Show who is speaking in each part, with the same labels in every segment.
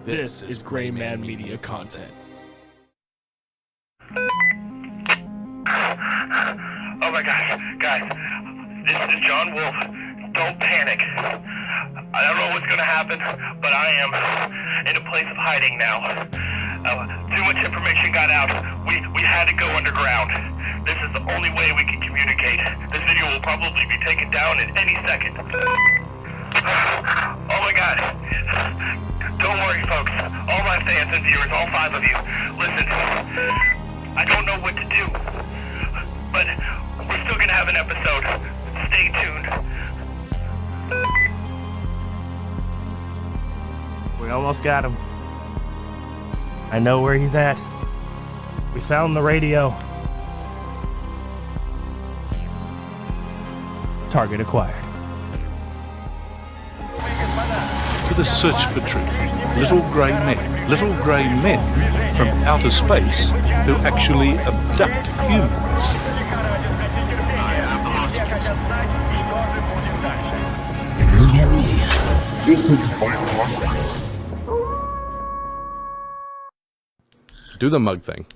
Speaker 1: This is Gray Man Media content.
Speaker 2: Oh my gosh, guys, this is John Wolf. Don't panic. I don't know what's gonna happen, but I am in a place of hiding now. Too much information got out. We had to go underground. This is the only way we can communicate. This video will probably be taken down in any second. Oh my god. Don't worry, folks. All my fans and viewers, all 5 of you, listen. I don't know what to do, but we're still gonna have an episode. Stay tuned.
Speaker 1: We almost got him. I know where he's at. We found the radio. Target acquired.
Speaker 3: To the search for truth. Little grey men from outer space who actually abduct humans.
Speaker 4: Do the mug thing.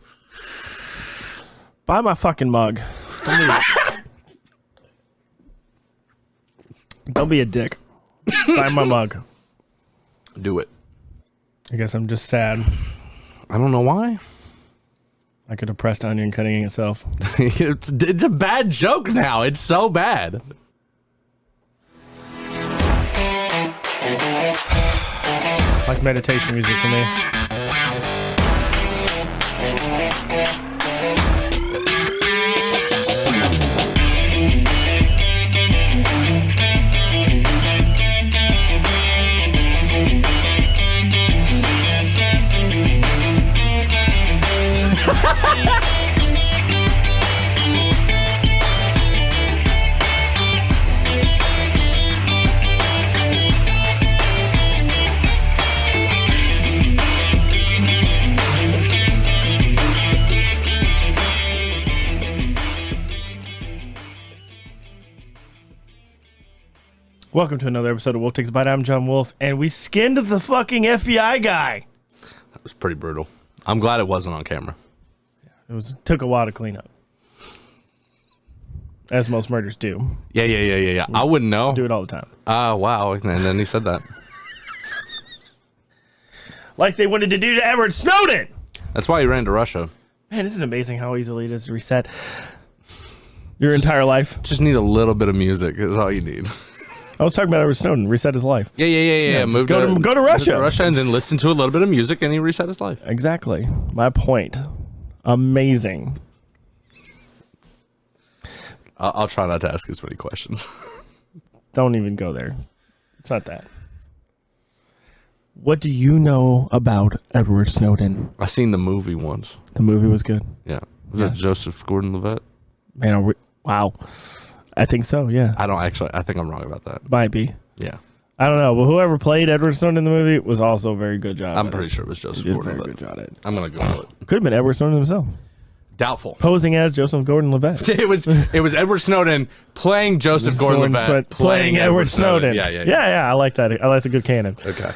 Speaker 1: Buy my fucking mug. Don't be a dick. Buy my mug.
Speaker 4: Do it.
Speaker 1: I guess I'm just sad.
Speaker 4: I don't know why.
Speaker 1: Like a depressed onion cutting itself.
Speaker 4: it's a bad joke now. It's so bad.
Speaker 1: Like meditation music for me. Welcome to another episode of Wolf Takes a Bite. I'm John Wolf, and we skinned the fucking FBI guy.
Speaker 4: That was pretty brutal. I'm glad it wasn't on camera.
Speaker 1: It took a while to clean up, as most murders do.
Speaker 4: Yeah. I wouldn't know.
Speaker 1: Do it all the time.
Speaker 4: Wow. And then he said that.
Speaker 1: Like they wanted to do to Edward Snowden.
Speaker 4: That's why he ran to Russia.
Speaker 1: Man, isn't it amazing how easily it is to reset your entire life?
Speaker 4: Just need a little bit of music is all you need.
Speaker 1: I was talking about Edward Snowden, reset his life.
Speaker 4: Yeah.
Speaker 1: Go to Russia.
Speaker 4: And then listen to a little bit of music, and he reset his life.
Speaker 1: Exactly. My point. Amazing.
Speaker 4: I'll try not to ask as many questions.
Speaker 1: Don't even go there. It's not that. What do you know about Edward Snowden?
Speaker 4: I seen the movie once.
Speaker 1: The movie was good.
Speaker 4: Yeah. Was that Joseph Gordon-Levitt?
Speaker 1: Man, wow. I think so, yeah.
Speaker 4: I think I'm wrong about that.
Speaker 1: Might be.
Speaker 4: Yeah.
Speaker 1: I don't know, but whoever played Edward Snowden in the movie was also a very good job.
Speaker 4: I'm pretty sure it was Joseph Gordon-Levitt.
Speaker 1: Very good job at it.
Speaker 4: I'm going to go with it.
Speaker 1: Could have been Edward Snowden himself.
Speaker 4: Doubtful.
Speaker 1: Posing as Joseph Gordon-Levitt.
Speaker 4: It was Edward Snowden playing Joseph Gordon-Levitt
Speaker 1: playing Edward Snowden. Yeah, I like that. That's a good canon.
Speaker 4: Okay.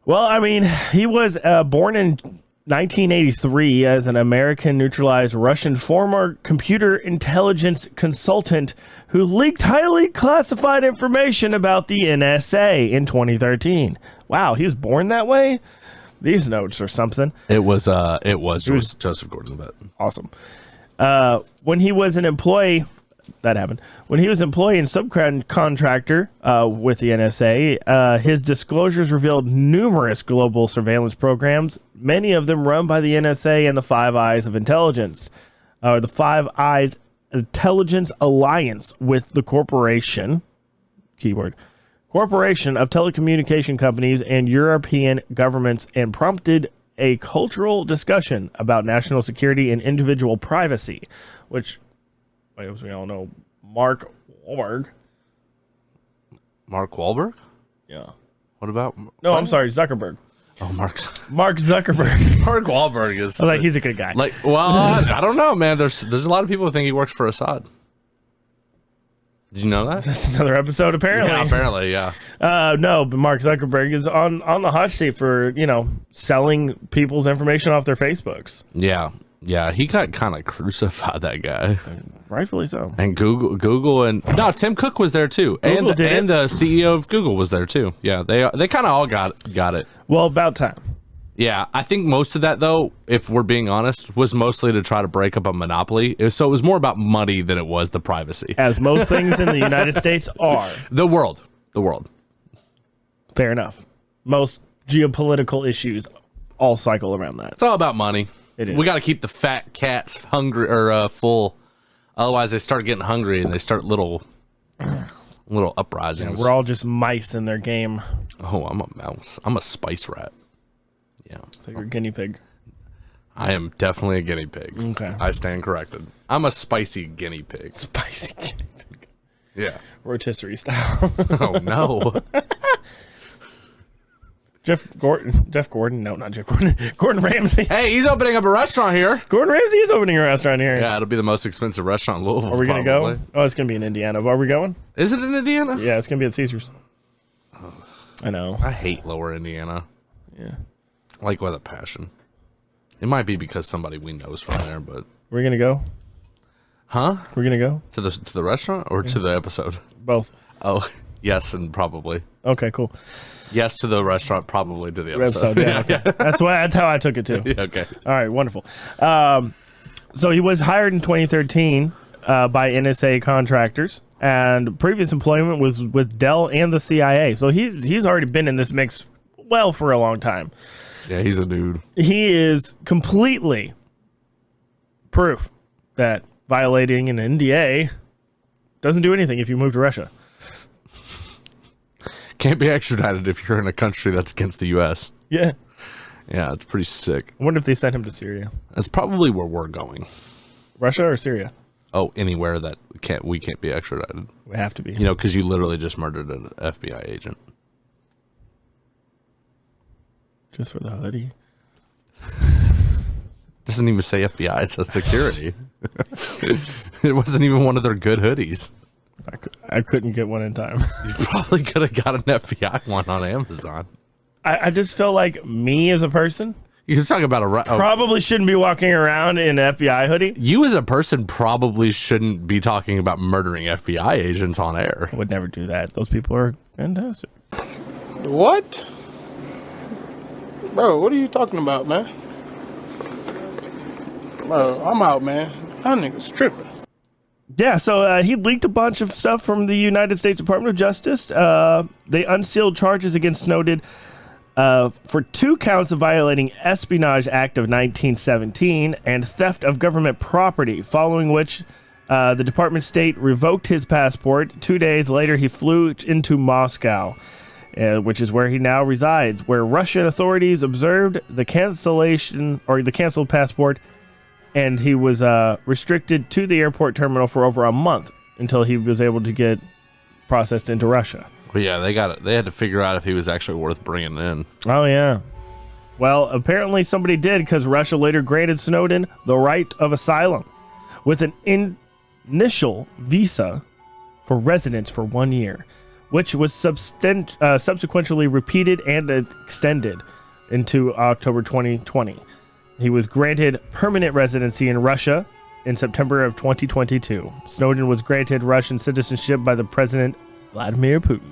Speaker 1: Well, I mean, he was born in 1983 as an American neutralized Russian former computer intelligence consultant who leaked highly classified information about the NSA in 2013. Wow, he was born that way? These notes or something.
Speaker 4: It was Joseph Gordon-Levitt.
Speaker 1: Awesome. When he was an employee, that happened. When he was an employee and subcontractor with the NSA, his disclosures revealed numerous global surveillance programs, many of them run by the NSA and the Five Eyes of Intelligence, the Five Eyes Intelligence Alliance with the corporation, keyword, corporation of telecommunication companies and European governments, and prompted a cultural discussion about national security and individual privacy, which, as we all know, Mark Wahlberg.
Speaker 4: Mark Wahlberg?
Speaker 1: Yeah.
Speaker 4: What about?
Speaker 1: No, I'm sorry, Zuckerberg.
Speaker 4: Oh, Mark
Speaker 1: Zuckerberg.
Speaker 4: Mark Wahlberg is
Speaker 1: like he's a good guy.
Speaker 4: Like, well, I don't know, man. There's a lot of people who think he works for Assad. Did you know that?
Speaker 1: That's another episode, apparently.
Speaker 4: Yeah, apparently, yeah.
Speaker 1: No, but Mark Zuckerberg is on the hot seat for, selling people's information off their Facebooks.
Speaker 4: Yeah. Yeah, he got kind of crucified, that guy.
Speaker 1: Rightfully so.
Speaker 4: And Google, and no, Tim Cook was there too, and the CEO of Google was there too. Yeah, they kind of all got it.
Speaker 1: Well, about time.
Speaker 4: Yeah, I think most of that, though, if we're being honest, was mostly to try to break up a monopoly. So it was more about money than it was the privacy.
Speaker 1: As most things in the United States are.
Speaker 4: The world.
Speaker 1: Fair enough. Most geopolitical issues all cycle around that.
Speaker 4: It's all about money.
Speaker 1: It is.
Speaker 4: We got to keep the fat cats hungry or full. Otherwise, they start getting hungry and they start little uprisings.
Speaker 1: Yeah, we're all just mice in their game.
Speaker 4: Oh, I'm a mouse. I'm a spice rat. Yeah.
Speaker 1: So you're a guinea pig.
Speaker 4: I am definitely a guinea pig.
Speaker 1: Okay.
Speaker 4: I stand corrected. I'm a spicy guinea pig.
Speaker 1: Spicy guinea pig.
Speaker 4: Yeah.
Speaker 1: Rotisserie style.
Speaker 4: Oh, no.
Speaker 1: Jeff Gordon? No, not Jeff Gordon. Gordon Ramsay.
Speaker 4: Hey, he's opening up a restaurant here.
Speaker 1: Gordon Ramsay is opening a restaurant here.
Speaker 4: Yeah, it'll be the most expensive restaurant in Louisville.
Speaker 1: Are we going to go? Oh, it's going to be in Indiana. Are we going?
Speaker 4: Is it in Indiana?
Speaker 1: Yeah, it's going to be at Caesars. I know.
Speaker 4: I hate Lower Indiana.
Speaker 1: Yeah.
Speaker 4: Like with a passion. It might be because somebody we know is from there, but
Speaker 1: We're going to go?
Speaker 4: huh?
Speaker 1: We're going to go?
Speaker 4: To the restaurant or to the episode?
Speaker 1: Both.
Speaker 4: Oh, yes, and probably.
Speaker 1: Okay, cool.
Speaker 4: Yes to the restaurant, probably to the episode.
Speaker 1: Yeah, okay. That's how I took it too.
Speaker 4: Yeah, okay.
Speaker 1: All right, wonderful. So he was hired in 2013 by NSA contractors, and previous employment was with Dell and the CIA. So he's already been in this mix for a long time.
Speaker 4: Yeah, he's a dude.
Speaker 1: He is completely proof that violating an NDA doesn't do anything if you move to Russia.
Speaker 4: Can't be extradited if you're in a country that's against the U.S.
Speaker 1: Yeah.
Speaker 4: Yeah, it's pretty sick.
Speaker 1: I wonder if they sent him to Syria.
Speaker 4: That's probably where we're going.
Speaker 1: Russia or Syria?
Speaker 4: Oh, anywhere that we can't be extradited.
Speaker 1: We have to be.
Speaker 4: You know, because you literally just murdered an FBI agent.
Speaker 1: Just for the hoodie.
Speaker 4: Doesn't even say FBI, it says security. It wasn't even one of their good hoodies.
Speaker 1: I couldn't get one in time.
Speaker 4: You probably could have got an FBI one on Amazon.
Speaker 1: I just feel like me as a person
Speaker 4: You can talk about
Speaker 1: probably shouldn't be walking around in an FBI hoodie.
Speaker 4: You as a person probably shouldn't be talking about murdering FBI agents on air.
Speaker 1: I would never do that. Those people are fantastic.
Speaker 5: What? Bro, what are you talking about, man? Bro, I'm out, man. That nigga's tripping.
Speaker 1: Yeah, so he leaked a bunch of stuff from the United States Department of Justice. They unsealed charges against Snowden for 2 counts of violating Espionage Act of 1917 and theft of government property, following which the Department of State revoked his passport. 2 days later, he flew into Moscow, which is where he now resides, where Russian authorities observed the cancellation or the canceled passport, and he was restricted to the airport terminal for over a month until he was able to get processed into Russia.
Speaker 4: But yeah, they had to figure out if he was actually worth bringing in.
Speaker 1: Oh, yeah. Well, apparently somebody did, because Russia later granted Snowden the right of asylum with an initial visa for residence for 1 year, which was subsequently repeated and extended into October 2020. He was granted permanent residency in Russia in September of 2022. Snowden was granted Russian citizenship by the President Vladimir Putin.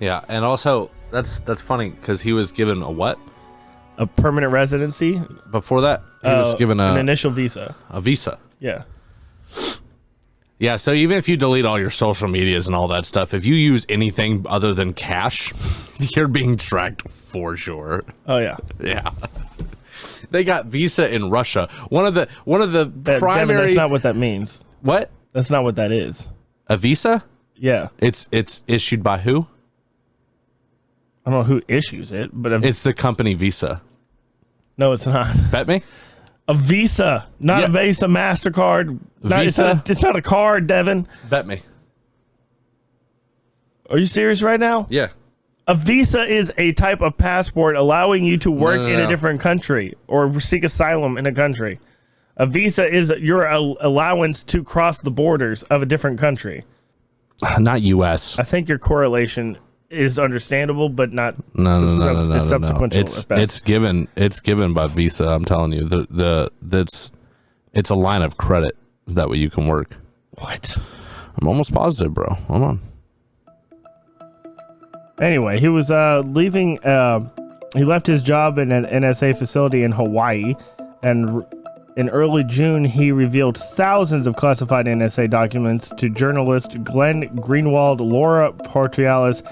Speaker 4: Yeah, and also that's funny because he was given a what?
Speaker 1: A permanent residency?
Speaker 4: Before that, he was given
Speaker 1: an initial visa.
Speaker 4: A visa.
Speaker 1: Yeah.
Speaker 4: Yeah, so even if you delete all your social medias and all that stuff, if you use anything other than cash, you're being tracked for sure.
Speaker 1: Oh yeah.
Speaker 4: Yeah. They got visa in Russia. One of the primary.
Speaker 1: Devin, that's not what that means.
Speaker 4: What?
Speaker 1: That's not what that is.
Speaker 4: A visa?
Speaker 1: Yeah.
Speaker 4: It's issued by who?
Speaker 1: I don't know who issues it, but
Speaker 4: it's the company Visa.
Speaker 1: No, it's not.
Speaker 4: Bet me.
Speaker 1: A Visa, not a Visa, MasterCard.
Speaker 4: Visa?
Speaker 1: It's not a card, Devin.
Speaker 4: Bet me.
Speaker 1: Are you serious right now?
Speaker 4: Yeah.
Speaker 1: A visa is a type of passport allowing you to work in a different country or seek asylum in a country. A visa is your allowance to cross the borders of a different country.
Speaker 4: Not U.S.
Speaker 1: I think your correlation is understandable, but not
Speaker 4: No.
Speaker 1: it's subsequential.
Speaker 4: It's given by Visa. I'm telling you, it's a line of credit. That way you can work.
Speaker 1: What?
Speaker 4: I'm almost positive, bro. Hold on.
Speaker 1: Anyway, he was leaving. He left his job in an NSA facility in Hawaii, and in early June, he revealed thousands of classified NSA documents to journalists Glenn Greenwald, Laura Portialis,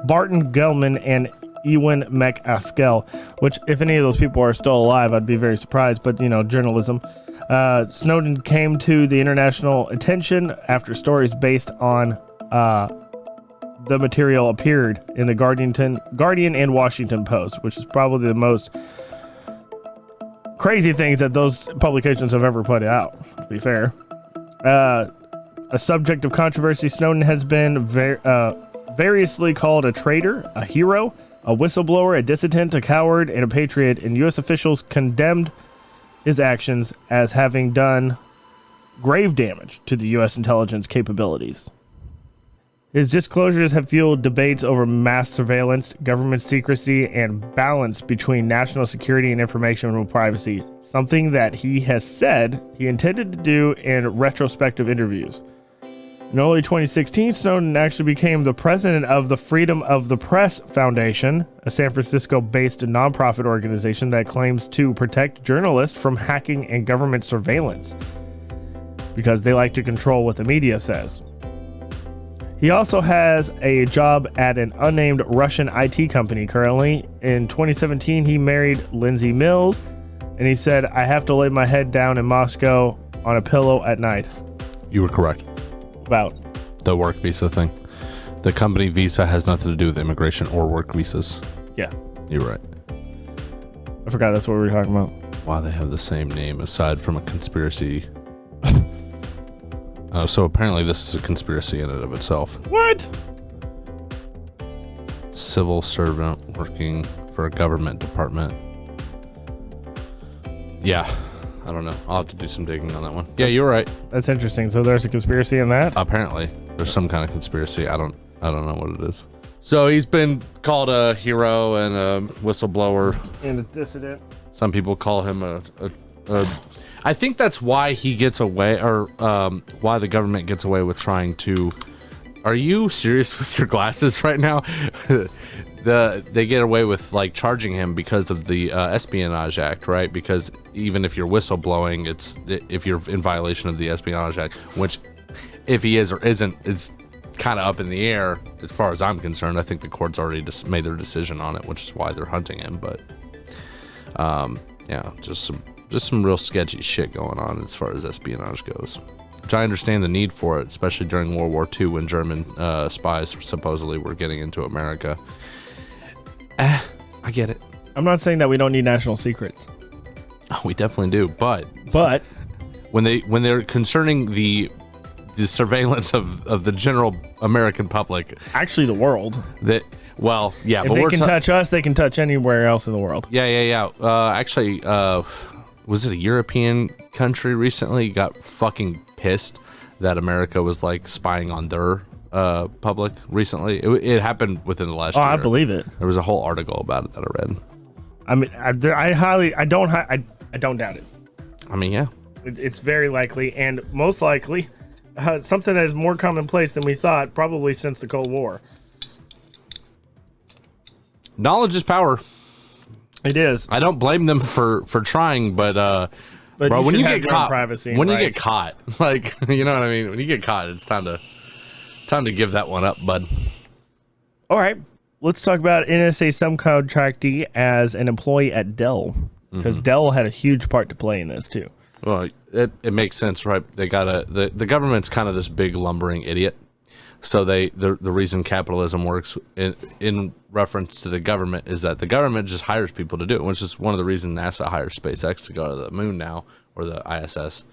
Speaker 1: Barton Gelman, and Ewan McAskill, which, if any of those people are still alive, I'd be very surprised, but, journalism. Snowden came to the international attention after stories based on the material appeared in the Guardian and Washington Post, which is probably the most crazy things that those publications have ever put out, to be fair. A subject of controversy, Snowden has been variously called a traitor, a hero, a whistleblower, a dissident, a coward, and a patriot, and U.S. officials condemned his actions as having done grave damage to the U.S. intelligence capabilities. His disclosures have fueled debates over mass surveillance, government secrecy, and balance between national security and informational privacy, something that he has said he intended to do in retrospective interviews. In early 2016, Snowden actually became the president of the Freedom of the Press Foundation, a San Francisco-based nonprofit organization that claims to protect journalists from hacking and government surveillance, because they like to control what the media says. He also has a job at an unnamed Russian IT company currently. In 2017, he married Lindsay Mills, and he said, "I have to lay my head down in Moscow on a pillow at night."
Speaker 4: You were correct.
Speaker 1: About
Speaker 4: the work visa thing. The company visa has nothing to do with immigration or work visas.
Speaker 1: Yeah.
Speaker 4: You're right.
Speaker 1: I forgot that's what we were talking about.
Speaker 4: Wow, they have the same name aside from a conspiracy. So apparently this is a conspiracy in and of itself.
Speaker 1: What?
Speaker 4: Civil servant working for a government department. Yeah, I don't know. I'll have to do some digging on that one. Yeah, you're right.
Speaker 1: That's interesting. So there's a conspiracy in that?
Speaker 4: Apparently, there's some kind of conspiracy. I don't know what it is. So he's been called a hero and a whistleblower.
Speaker 1: And a dissident.
Speaker 4: Some people call him a I think that's why he gets away, or why the government gets away with trying to. Are you serious with your glasses right now? They get away with like charging him because of the Espionage Act, right? Because even if you're whistleblowing, if you're in violation of the Espionage Act, which if he is or isn't, it's kind of up in the air as far as I'm concerned. I think the court's already just made their decision on it, which is why they're hunting him. But yeah, just some real sketchy shit going on as far as espionage goes, which I understand the need for it, especially during World War II when German spies supposedly were getting into America. I get it.
Speaker 1: I'm not saying that we don't need national secrets.
Speaker 4: Oh, we definitely do, but when they're concerning the surveillance of the general American public,
Speaker 1: actually the world,
Speaker 4: that. Well, yeah,
Speaker 1: if they can touch us, they can touch anywhere else in the world.
Speaker 4: Yeah. Actually, was it a European country recently got fucking pissed that America was like spying on their public recently? It happened within the last year.
Speaker 1: I believe it.
Speaker 4: There was a whole article about it that I read.
Speaker 1: I mean, I don't doubt it.
Speaker 4: I mean, yeah,
Speaker 1: it's very likely, and most likely something that is more commonplace than we thought, probably since the Cold War.
Speaker 4: Knowledge is power.
Speaker 1: It is.
Speaker 4: I don't blame them for trying, but bro, when you get caught, like, you know what I mean? When you get caught, it's time to give that one up, bud.
Speaker 1: All right, let's talk about NSA subcontractee as an employee at Dell, because Dell had a huge part to play in this too.
Speaker 4: Well, it makes sense, right? They got the government's kind of this big lumbering idiot. So the reason capitalism works in reference to the government is that the government just hires people to do it, which is one of the reasons NASA hires SpaceX to go to the moon now, or the ISS.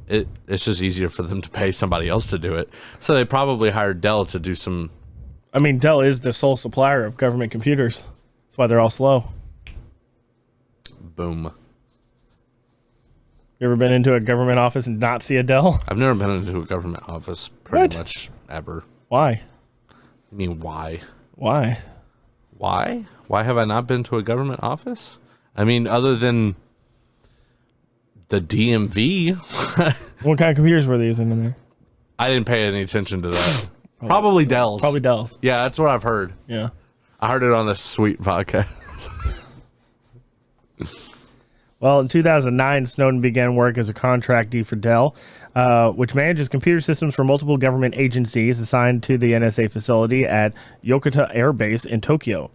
Speaker 4: It's just easier for them to pay somebody else to do it. So they probably hired Dell to do some.
Speaker 1: I mean, Dell is the sole supplier of government computers. That's why they're all slow.
Speaker 4: Boom.
Speaker 1: You ever been into a government office and not see a Dell?
Speaker 4: I've never been into a government office pretty much ever.
Speaker 1: Why?
Speaker 4: I mean, why?
Speaker 1: Why?
Speaker 4: Why? Why have I not been to a government office? I mean, other than the DMV.
Speaker 1: What kind of computers were they using in there?
Speaker 4: I didn't pay any attention to that. Probably Dell's.
Speaker 1: Probably Dell's.
Speaker 4: Yeah, that's what I've heard.
Speaker 1: Yeah.
Speaker 4: I heard it on this sweet podcast.
Speaker 1: Well, in 2009, Snowden began work as a contractee for Dell, which manages computer systems for multiple government agencies assigned to the NSA facility at Yokota Air Base in Tokyo.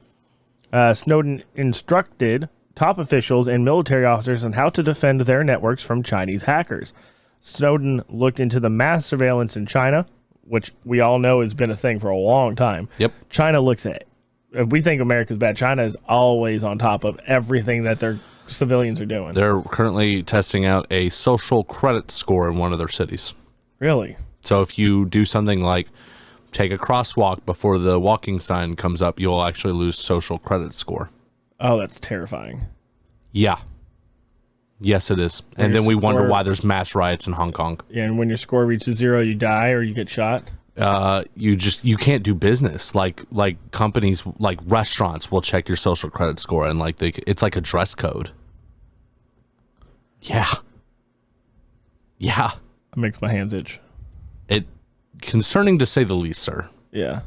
Speaker 1: Snowden instructed top officials and military officers on how to defend their networks from Chinese hackers. Snowden looked into the mass surveillance in China, which we all know has been a thing for a long time.
Speaker 4: Yep.
Speaker 1: China looks at it. If we think America's bad, China is always on top of everything that their civilians are doing.
Speaker 4: They're currently testing out a social credit score in one of their cities.
Speaker 1: Really?
Speaker 4: So if you do something like take a crosswalk before the walking sign comes up, you'll actually lose social credit score.
Speaker 1: Oh, that's terrifying.
Speaker 4: Yeah. Yes, it is. And then we wonder why there's mass riots in Hong Kong.
Speaker 1: Yeah, and when your score reaches 0, you die or you get shot.
Speaker 4: You can't do business. Like companies, like restaurants will check your social credit score, and like it's like a dress code. Yeah.
Speaker 1: It makes my hands itch.
Speaker 4: Concerning to say the least, sir.
Speaker 1: Yeah.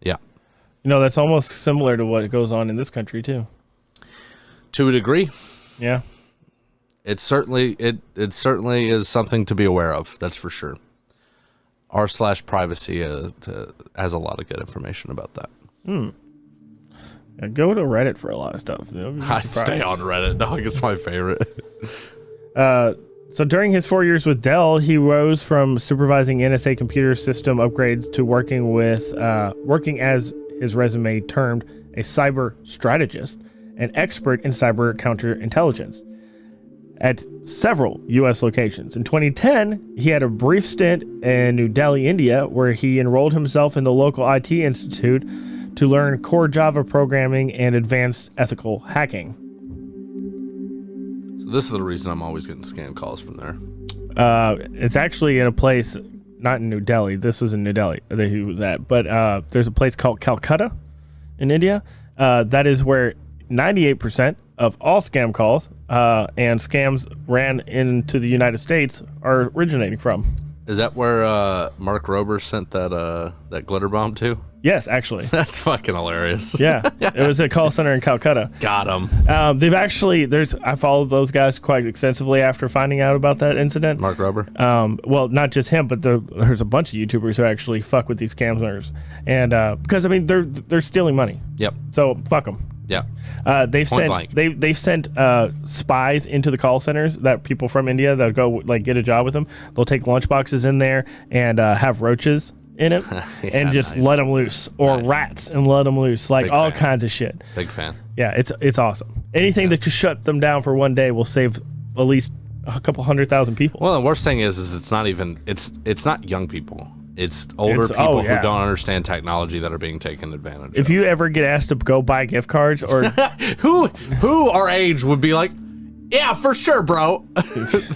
Speaker 4: Yeah.
Speaker 1: You know, that's almost similar to what goes on in this country too.
Speaker 4: To a degree.
Speaker 1: Yeah.
Speaker 4: It certainly is something to be aware of. That's for sure. r/privacy has a lot of good information about that.
Speaker 1: Yeah, go to Reddit for a lot of stuff.
Speaker 4: I stay on Reddit, dog. It's my favorite.
Speaker 1: So during his 4 years with Dell, he rose from supervising NSA computer system upgrades to working as his resume termed a cyber strategist, an expert in cyber counterintelligence at several U.S. locations. In 2010, he had a brief stint in New Delhi, India, where he enrolled himself in the local IT institute to learn core Java programming and advanced ethical hacking.
Speaker 4: So this is the reason I'm always getting scam calls from there.
Speaker 1: It's actually in a place, not in New Delhi. This was in New Delhi that he was at, but there's a place called Calcutta in India. That is where 98% of all scam calls and scams ran into the United States are originating from.
Speaker 4: Is that where Mark Rober sent that glitter bomb to?
Speaker 1: Yes, actually.
Speaker 4: That's fucking hilarious.
Speaker 1: Yeah, it was a call center in Calcutta.
Speaker 4: Got him.
Speaker 1: I followed those guys quite extensively after finding out about that incident.
Speaker 4: Mark Rober?
Speaker 1: Well, not just him, but there's a bunch of YouTubers who actually fuck with these scammers. And because, I mean, they're stealing money.
Speaker 4: Yep.
Speaker 1: So, fuck them.
Speaker 4: Yeah.
Speaker 1: They've sent spies into the call centers, that people from India that go like get a job with them. They'll take lunch boxes in there and have roaches in it and just let them loose, or rats and let them loose, like all kinds of shit.
Speaker 4: Big fan.
Speaker 1: Yeah, it's awesome. Anything that could shut them down for one day will save at least a couple 100,000 people.
Speaker 4: Well, the worst thing is it's not even it's not young people. It's older people who don't understand technology that are being taken advantage of.
Speaker 1: If you ever get asked to go buy gift cards, or
Speaker 4: who our age would be like, yeah, for sure, bro.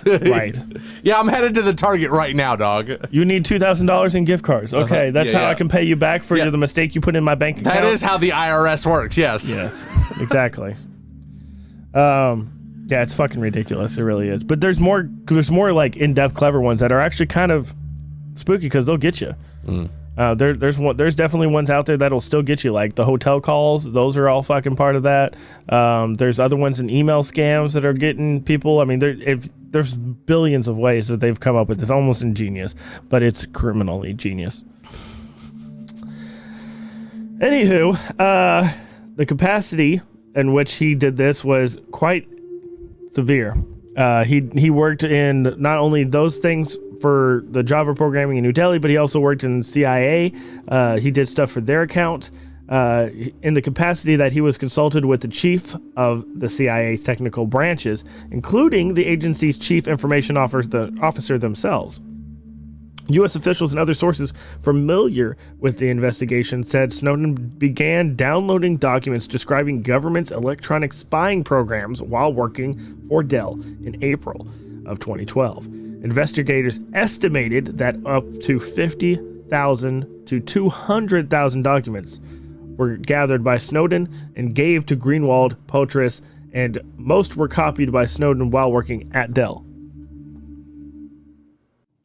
Speaker 1: Right.
Speaker 4: Yeah, I'm headed to the Target right now, dog.
Speaker 1: You need $2,000 in gift cards. Okay, that's how I can pay you back for the mistake you put in my bank account.
Speaker 4: That is how the IRS works. Yes.
Speaker 1: Yes. Exactly. Yeah, it's fucking ridiculous. It really is. But there's more like in-depth, clever ones that are actually kind of spooky because they'll get you. There's definitely ones out there that'll still get you, like the hotel calls. Those are all fucking part of that. There's other ones in email scams that are getting people. I mean, there's billions of ways that they've come up with. It's almost ingenious, but it's criminally genius. Anywho, the capacity in which he did this was quite severe. He worked in not only those things for the Java programming in New Delhi, but he also worked in CIA. He did stuff for their account in the capacity that he was consulted with the chief of the CIA's technical branches, including the agency's chief information officer themselves. U.S. officials and other sources familiar with the investigation said Snowden began downloading documents describing government's electronic spying programs while working for Dell in April of 2012. Investigators estimated that up to 50,000 to 200,000 documents were gathered by Snowden and gave to Greenwald, Poitras, and most were copied by Snowden while working at Dell.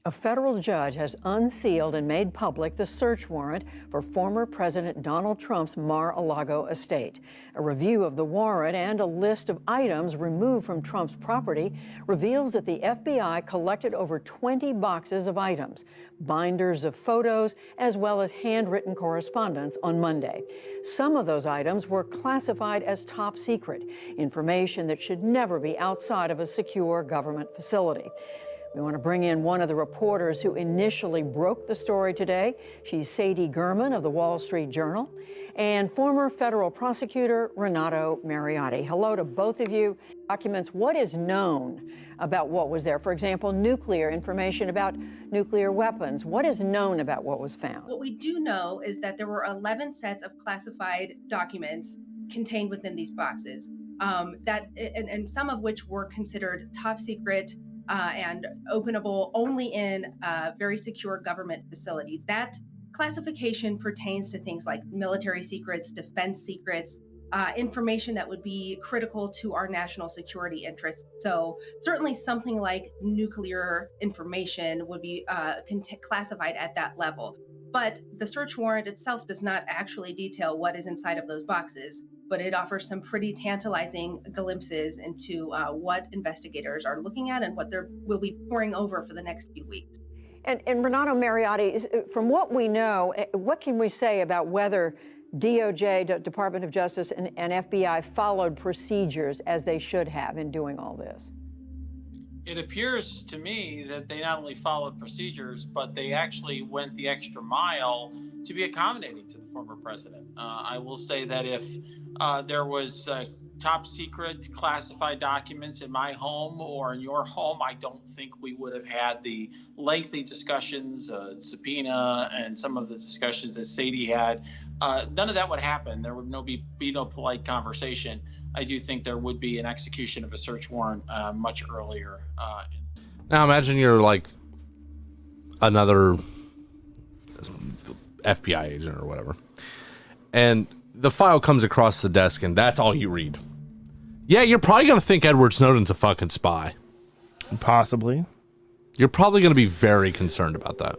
Speaker 6: A federal judge has unsealed and made public the search warrant for former President Donald Trump's Mar-a-Lago estate. A review of the warrant and a list of items removed from Trump's property reveals that the FBI collected over 20 boxes of items, binders of photos, as well as handwritten correspondence on Monday. Some of those items were classified as top secret, information that should never be outside of a secure government facility. We want to bring in one of the reporters who initially broke the story today. She's Sadie Gurman of the Wall Street Journal and former federal prosecutor Renato Mariotti. Hello to both of you. Documents, what is known about what was there? For example, nuclear information about nuclear weapons. What is known about what was found?
Speaker 7: What we do know is that there were 11 sets of classified documents contained within these boxes, and some of which were considered top secret and openable only in a very secure government facility. That classification pertains to things like military secrets, defense secrets, information that would be critical to our national security interests. So certainly something like nuclear information would be classified at that level. But the search warrant itself does not actually detail what is inside of those boxes, but it offers some pretty tantalizing glimpses into what investigators are looking at and what they will be poring over for the next few weeks.
Speaker 6: And Renato Mariotti, from what we know, what can we say about whether DOJ, Department of Justice, and FBI followed procedures as they should have in doing all this?
Speaker 8: It appears to me that they not only followed procedures, but they actually went the extra mile to be accommodating to the former president. I will say that if there was top secret classified documents in my home or in your home, I don't think we would have had the lengthy discussions, subpoena, and some of the discussions that Sadie had. None of that would happen. There would be no polite conversation. I do think there would be an execution of a search warrant much earlier.
Speaker 4: Now imagine you're like another FBI agent or whatever, and the file comes across the desk and that's all you read. Yeah, you're probably going to think Edward Snowden's a fucking spy.
Speaker 1: Possibly.
Speaker 4: You're probably going to be very concerned about that.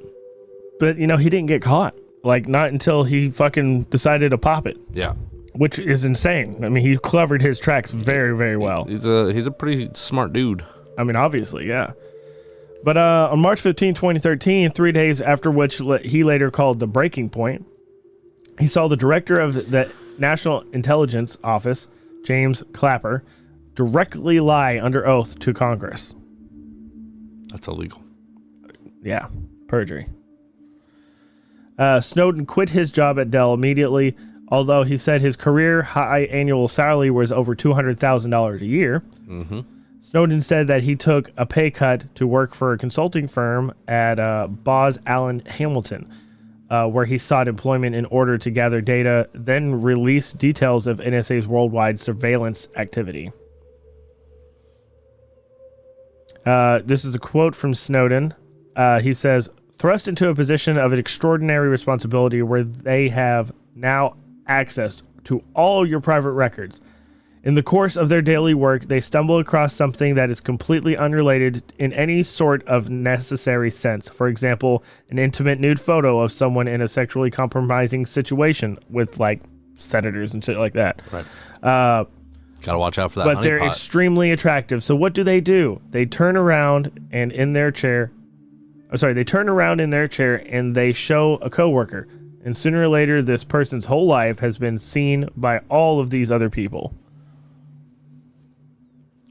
Speaker 1: But, he didn't get caught. Like, not until he fucking decided to pop it.
Speaker 4: Yeah.
Speaker 1: Which is insane. I mean, he covered his tracks very, very well.
Speaker 4: He's a pretty smart dude.
Speaker 1: I mean, obviously, yeah. But on March 15, 2013, 3 days after which he later called the breaking point, he saw the director of the National Intelligence Office, James Clapper, directly lie under oath to Congress.
Speaker 4: That's illegal.
Speaker 1: Yeah, perjury. Snowden quit his job at Dell immediately, although he said his career high annual salary was over $200,000 a year.
Speaker 4: Mm-hmm.
Speaker 1: Snowden said that he took a pay cut to work for a consulting firm at Bose Allen Hamilton, where he sought employment in order to gather data, then release details of NSA's worldwide surveillance activity. This is a quote from Snowden. He says, "Thrust into a position of an extraordinary responsibility where they have now access to all your private records. In the course of their daily work, they stumble across something that is completely unrelated in any sort of necessary sense. For example, an intimate nude photo of someone in a sexually compromising situation with, like, senators and shit like that."
Speaker 4: Right. Gotta watch out for that.
Speaker 1: But they're extremely attractive. So what do? They turn around and in their chair. They turn around in their chair and they show a coworker. And sooner or later, this person's whole life has been seen by all of these other people.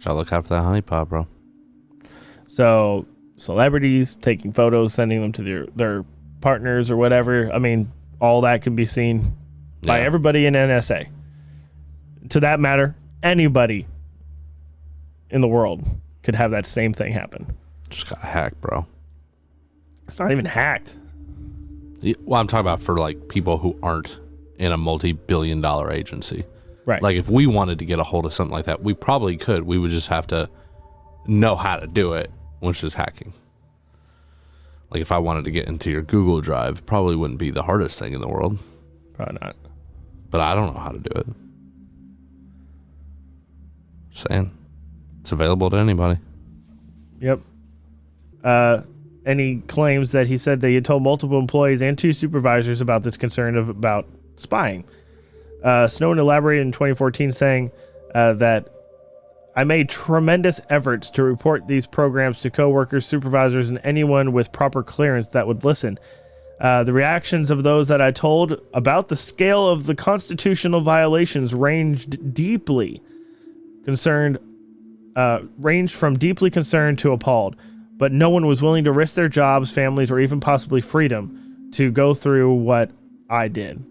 Speaker 4: Gotta look out for that honeypot, bro.
Speaker 1: So celebrities taking photos, sending them to their partners or whatever. I mean, all that can be seen by everybody in NSA. To that matter, anybody in the world could have that same thing happen.
Speaker 4: Just got hacked, bro.
Speaker 1: It's not even hacked.
Speaker 4: Well, I'm talking about for like people who aren't in a multi-billion-dollar agency.
Speaker 1: Right.
Speaker 4: Like if we wanted to get a hold of something like that, we probably could. We would just have to know how to do it, which is hacking. Like if I wanted to get into your Google Drive, it probably wouldn't be the hardest thing in the world.
Speaker 1: Probably not.
Speaker 4: But I don't know how to do it. Just saying. It's available to anybody.
Speaker 1: Yep. And he claims that he said that he had told multiple employees and 2 supervisors about this concern about spying. Snowden elaborated in 2014 saying that I made tremendous efforts to report these programs to coworkers, supervisors, and anyone with proper clearance that would listen. The reactions of those that I told about the scale of the constitutional violations ranged from deeply concerned to appalled, but no one was willing to risk their jobs, families, or even possibly freedom to go through what I did.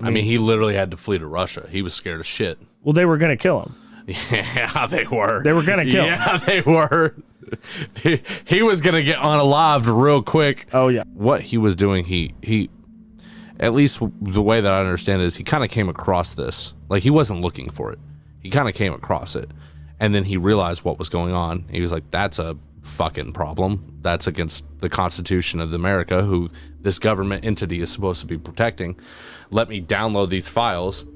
Speaker 4: I mean, he literally had to flee to Russia. He was scared of shit.
Speaker 1: Well, they were going to kill him.
Speaker 4: Yeah, they were.
Speaker 1: They were going to kill him.
Speaker 4: Yeah, they were. He was going to get unalived real quick.
Speaker 1: Oh, yeah.
Speaker 4: What he was doing, he at least the way that I understand it is he kind of came across this. Like, he wasn't looking for it. He kind of came across it. And then he realized what was going on. He was like, that's a fucking problem. That's against the Constitution of America, who this government entity is supposed to be protecting. Let me download these files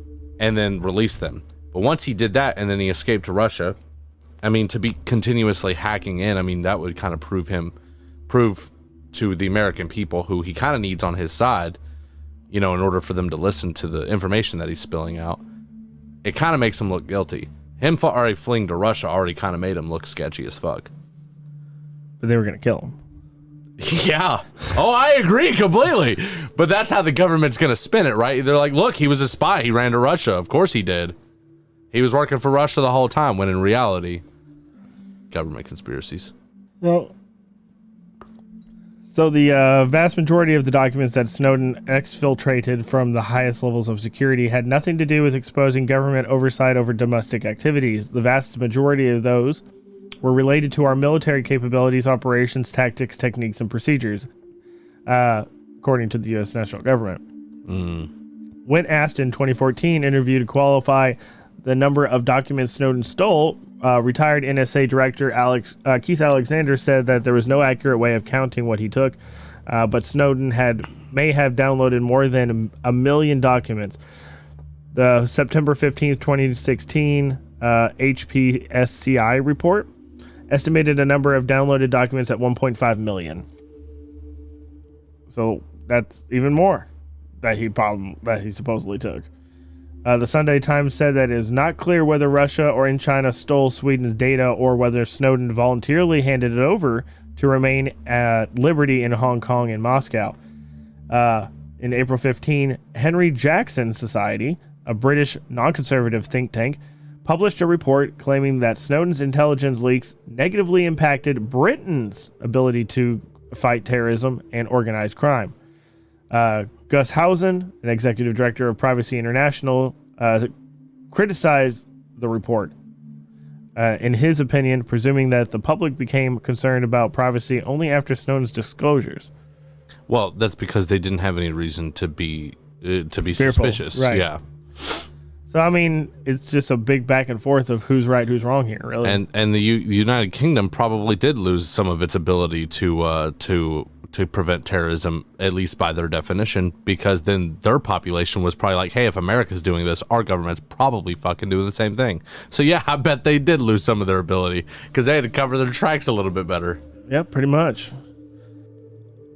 Speaker 4: and then release them. But once he did that and then he escaped to Russia, I mean, to be continuously hacking in, I mean, that would kind of prove to the American people who he kind of needs on his side, you know, in order for them to listen to the information that he's spilling out. It kind of makes him look guilty. Him already fleeing to Russia already kind of made him look sketchy as fuck.
Speaker 1: But they were going to kill him.
Speaker 4: Yeah. Oh, I agree completely. But that's how the government's going to spin it, right? They're like, look, he was a spy. He ran to Russia. Of course he did. He was working for Russia the whole time, when in reality, government conspiracies.
Speaker 1: Well, so the vast majority of the documents that Snowden exfiltrated from the highest levels of security had nothing to do with exposing government oversight over domestic activities. The vast majority of those were related to our military capabilities, operations, tactics, techniques, and procedures, according to the U.S. national government. When asked in 2014 interview to qualify the number of documents Snowden stole, retired NSA Director Keith Alexander said that there was no accurate way of counting what he took, but Snowden may have downloaded more than 1 million documents. The September 15th, 2016 HPSCI report estimated a number of downloaded documents at 1.5 million. So that's even more that he supposedly took. The Sunday Times said that it is not clear whether Russia or in China stole Sweden's data or whether Snowden voluntarily handed it over to remain at liberty in Hong Kong and Moscow. In April 15, Henry Jackson Society, a British non-conservative think tank, published a report claiming that Snowden's intelligence leaks negatively impacted Britain's ability to fight terrorism and organized crime. Gus Housen, an executive director of Privacy International, criticized the report. In his opinion, presuming that the public became concerned about privacy only after Snowden's disclosures.
Speaker 4: Well, that's because they didn't have any reason to be
Speaker 1: Fearful,
Speaker 4: suspicious.
Speaker 1: right.
Speaker 4: Yeah.
Speaker 1: So, I mean, it's just a big back and forth of who's right, who's wrong here, really.
Speaker 4: And the United Kingdom probably did lose some of its ability to prevent terrorism, at least by their definition, because then their population was probably like, hey, if America's doing this, our government's probably fucking doing the same thing. So yeah, I bet they did lose some of their ability because they had to cover their tracks a little bit better.
Speaker 1: Yeah, pretty much.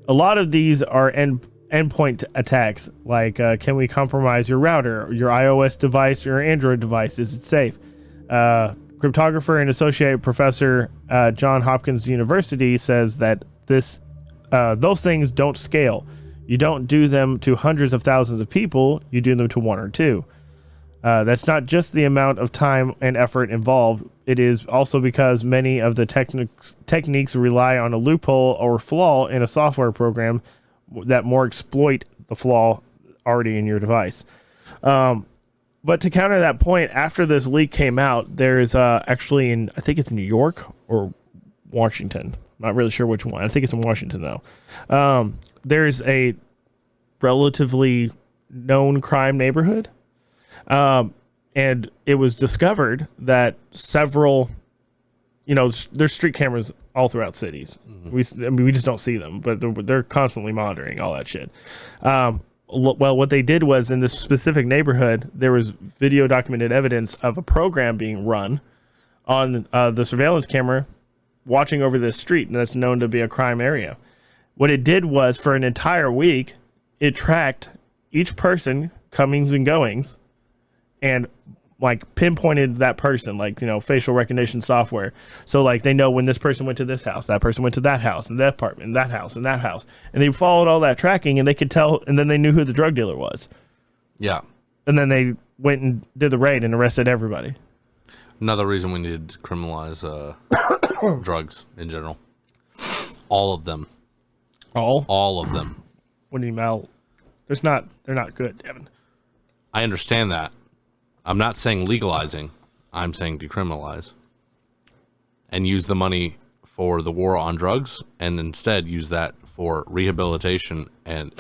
Speaker 1: A lot of these are endpoint attacks, like can we compromise your router, your iOS device, your Android device? Is it safe? Cryptographer and associate professor Johns Hopkins University says that those things don't scale. You don't do them to hundreds of thousands of people. You do them to one or two. That's not just the amount of time and effort involved. It is also because many of the techniques rely on a loophole or flaw in a software program that more exploit the flaw already in your device. But to counter that point, after this leak came out, there's actually I think it's New York or Washington. Not really sure which one. I think it's in Washington though. There's a relatively known crime neighborhood, and it was discovered that several, there's street cameras all throughout cities. We just don't see them, but they're constantly monitoring all that shit. Well, what they did was in this specific neighborhood, there was video documented evidence of a program being run on the surveillance camera watching over this street, and that's known to be a crime area. What it did was, for an entire week, it tracked each person comings and goings and like pinpointed that person, like, facial recognition software. So like they know when this person went to this house, that person went to that house, and that apartment, and that house, and that house. And they followed all that tracking, and they could tell, and then they knew who the drug dealer was.
Speaker 4: Yeah.
Speaker 1: And then they went and did the raid and arrested everybody.
Speaker 4: Another reason we need to criminalize drugs in general. All of them. All of them.
Speaker 1: What do you mean? They're not good, Devin.
Speaker 4: I understand that. I'm not saying legalizing. I'm saying decriminalize. And use the money for the war on drugs, and instead use that for rehabilitation and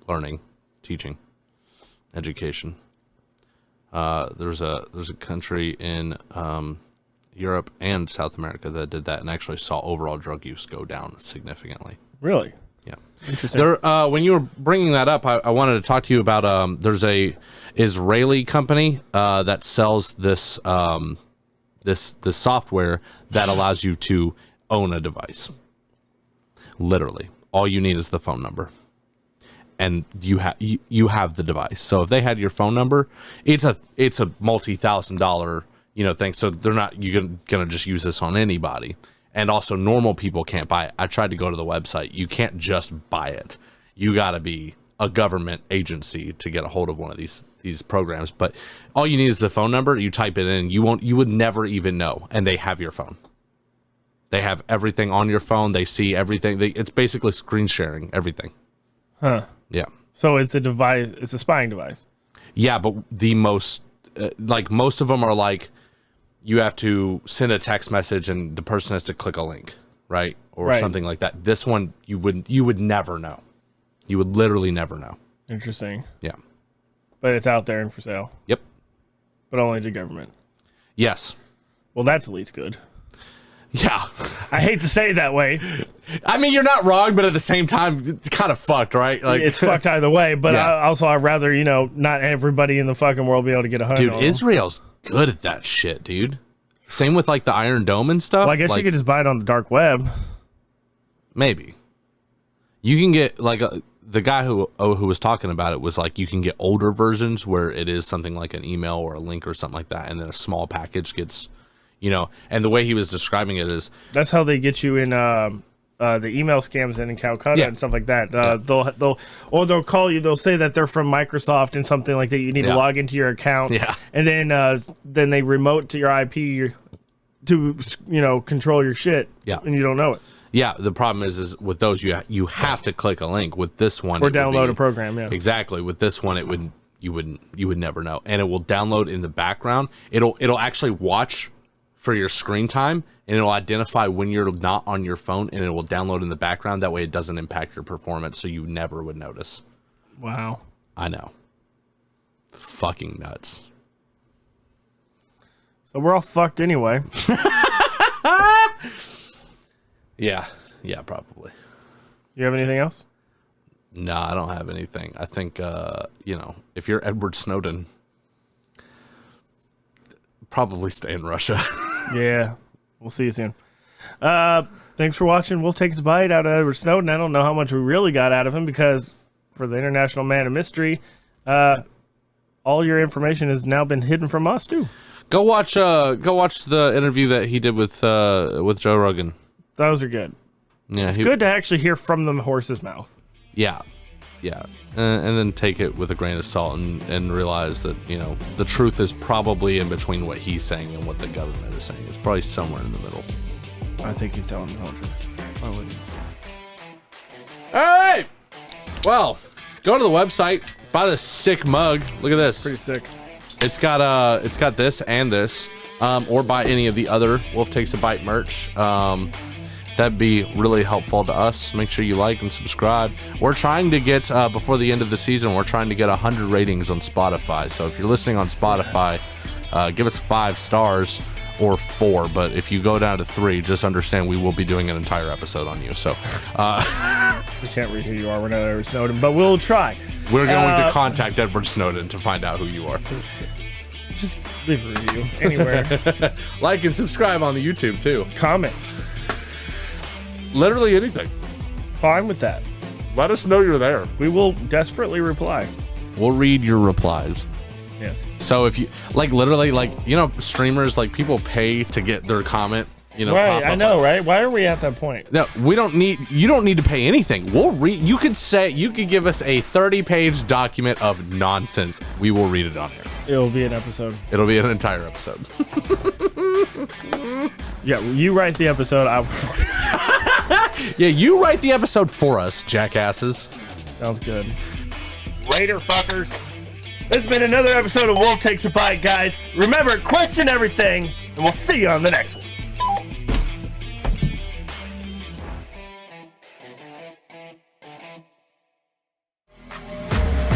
Speaker 4: learning, teaching, education. There's a country in Europe and South America that did that and actually saw overall drug use go down significantly.
Speaker 1: Really?
Speaker 4: Yeah.
Speaker 1: Interesting.
Speaker 4: There, when you were bringing that up, I wanted to talk to you about there's a Israeli company that sells this this software that allows you to own a device. Literally, all you need is the phone number, and you have the device. So if they had your phone number, it's a multi-$1,000 thing. So they're not gonna just use this on anybody. And also, normal people can't buy it. I tried to go to the website. You can't just buy it. You got to be a government agency to get a hold of one of these programs. But all you need is the phone number. You type it in. You would never even know. And they have your phone. They have everything on your phone. They see everything. It's basically screen sharing everything.
Speaker 1: Huh.
Speaker 4: Yeah.
Speaker 1: So it's a device. It's a spying device.
Speaker 4: Yeah, but the most most of them are like, you have to send a text message and the person has to click a link, right? Or something like that. This one, you would never know. You would literally never know.
Speaker 1: Interesting.
Speaker 4: Yeah.
Speaker 1: But it's out there and for sale.
Speaker 4: Yep.
Speaker 1: But only to government.
Speaker 4: Yes.
Speaker 1: Well, that's at least good.
Speaker 4: Yeah.
Speaker 1: I hate to say it that way.
Speaker 4: I mean, you're not wrong, but at the same time, it's kind of fucked, right? Like,
Speaker 1: it's fucked either way, but
Speaker 4: Yeah.
Speaker 1: I'd rather, not everybody in the fucking world be able to get a $100.
Speaker 4: dude, Israel's good at that shit, dude. Same with like the Iron Dome and stuff.
Speaker 1: Well, I guess you could just buy it on the dark web.
Speaker 4: Maybe. You can get like the guy who was talking about it was like, you can get older versions where it is something like an email or a link or something like that, and then a small package gets, and the way he was describing it is,
Speaker 1: that's how they get you in the email scams in Calcutta and stuff like that. They'll call you. They'll say that they're from Microsoft and something like that. You need to log into your account.
Speaker 4: Yeah.
Speaker 1: And then they remote to your IP to control your shit.
Speaker 4: Yeah.
Speaker 1: And you don't know it.
Speaker 4: Yeah. The problem is with those you have to click a link. With this one,
Speaker 1: or download a program. Yeah.
Speaker 4: Exactly. With this one, you would never know, and it will download in the background. It'll actually watch for your screen time, and it'll identify when you're not on your phone, and it will download in the background. That way it doesn't impact your performance, so you never would notice.
Speaker 1: Wow.
Speaker 4: I know. Fucking nuts.
Speaker 1: So we're all fucked anyway.
Speaker 4: Yeah, probably.
Speaker 1: You have anything else?
Speaker 4: No, I don't have anything. I think, if you're Edward Snowden, probably stay in Russia.
Speaker 1: Yeah. We'll see you soon. Thanks for watching. We'll take a bite out of Edward Snowden. I don't know how much we really got out of him because for the International Man of Mystery, all your information has now been hidden from us too.
Speaker 4: Go watch the interview that he did with Joe Rogan.
Speaker 1: Those are good.
Speaker 4: Yeah,
Speaker 1: it's good to actually hear from the horse's mouth.
Speaker 4: Yeah. And then take it with a grain of salt and realize that, the truth is probably in between what he's saying and what the government is saying. It's probably somewhere in the middle.
Speaker 1: I think he's telling the whole truth.
Speaker 4: All right. Well, go to the website, buy this sick mug. Look at this.
Speaker 1: Pretty sick.
Speaker 4: It's got this and this, or buy any of the other Wolf Takes a Bite merch. That'd be really helpful to us. Make sure you like and subscribe. We're trying to get, before the end of the season, we're trying to get 100 ratings on Spotify. So if you're listening on Spotify, give us 5 stars or 4. But if you go down to 3, just understand we will be doing an entire episode on you. So
Speaker 1: we can't read who you are. We're not Edward Snowden, but we'll try.
Speaker 4: We're going to contact Edward Snowden to find out who you are.
Speaker 1: Just leave a review anywhere.
Speaker 4: Like and subscribe on the YouTube too.
Speaker 1: Comment.
Speaker 4: Literally anything.
Speaker 1: Fine with that.
Speaker 4: Let us know you're there.
Speaker 1: We will desperately reply.
Speaker 4: We'll read your replies.
Speaker 1: Yes.
Speaker 4: So if you literally streamers, people pay to get their comment,
Speaker 1: right, I know, right? Why are we at that point?
Speaker 4: No, you don't need to pay anything. We'll read. You could give us a 30-page document of nonsense. We will read it on here.
Speaker 1: It'll be an episode.
Speaker 4: It'll be an entire episode.
Speaker 1: Yeah, you write the episode.
Speaker 4: Yeah, you write the episode for us, jackasses.
Speaker 1: Sounds good. Later, fuckers. This has been another episode of Wolf Takes a Bite, guys. Remember, question everything, and we'll see you on the next one.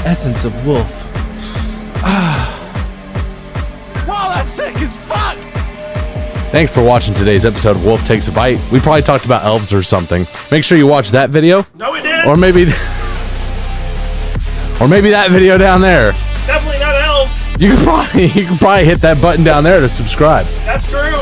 Speaker 1: Essence of Wolf.
Speaker 4: Wow, that's sick as fuck! Thanks for watching today's episode of Wolf Takes a Bite. We probably talked about elves or something. Make sure you watch that video.
Speaker 1: No, we didn't.
Speaker 4: Or maybe that video down there.
Speaker 1: Definitely not elves.
Speaker 4: You can probably hit that button down there to subscribe.
Speaker 1: That's true.